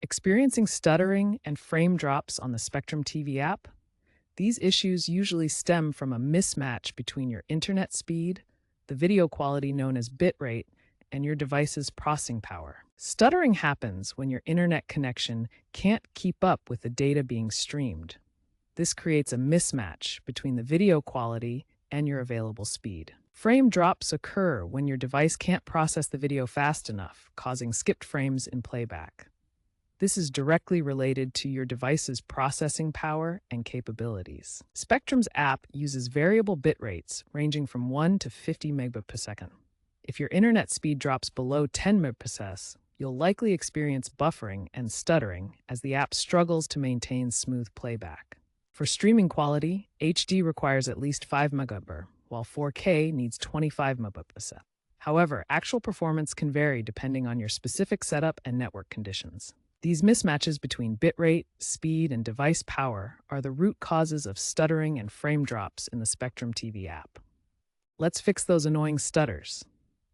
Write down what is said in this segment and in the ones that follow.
Experiencing stuttering and frame drops on the Spectrum TV app? These issues usually stem from a mismatch between your internet speed, the video quality known as bitrate, and your device's processing power. Stuttering happens when your internet connection can't keep up with the data being streamed. This creates a mismatch between the video quality and your available speed. Frame drops occur when your device can't process the video fast enough, causing skipped frames in playback. This is directly related to your device's processing power and capabilities. Spectrum's app uses variable bit rates ranging from 1 to 50 megabit per second. If your internet speed drops below 10 megabit per second, you'll likely experience buffering and stuttering as the app struggles to maintain smooth playback. For streaming quality, HD requires at least 5 megabit, while 4K needs 25 megabit per second. However, actual performance can vary depending on your specific setup and network conditions. These mismatches between bitrate, speed, and device power are the root causes of stuttering and frame drops in the Spectrum TV app. Let's fix those annoying stutters.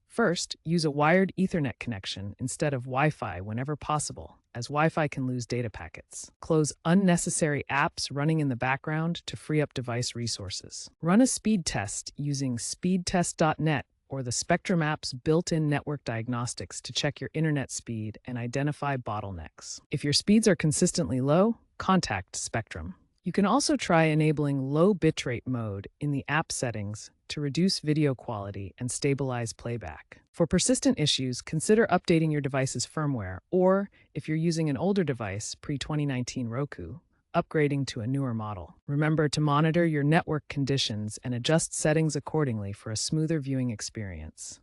First, use a wired Ethernet connection instead of Wi-Fi whenever possible, as Wi-Fi can lose data packets. Close unnecessary apps running in the background to free up device resources. Run a speed test using speedtest.net or the Spectrum app's built-in network diagnostics to check your internet speed and identify bottlenecks. If your speeds are consistently low, contact Spectrum. You can also try enabling low bitrate mode in the app settings to reduce video quality and stabilize playback. For persistent issues, consider updating your device's firmware, or if you're using an older device, pre-2019 Roku, upgrading to a newer model. Remember to monitor your network conditions and adjust settings accordingly for a smoother viewing experience.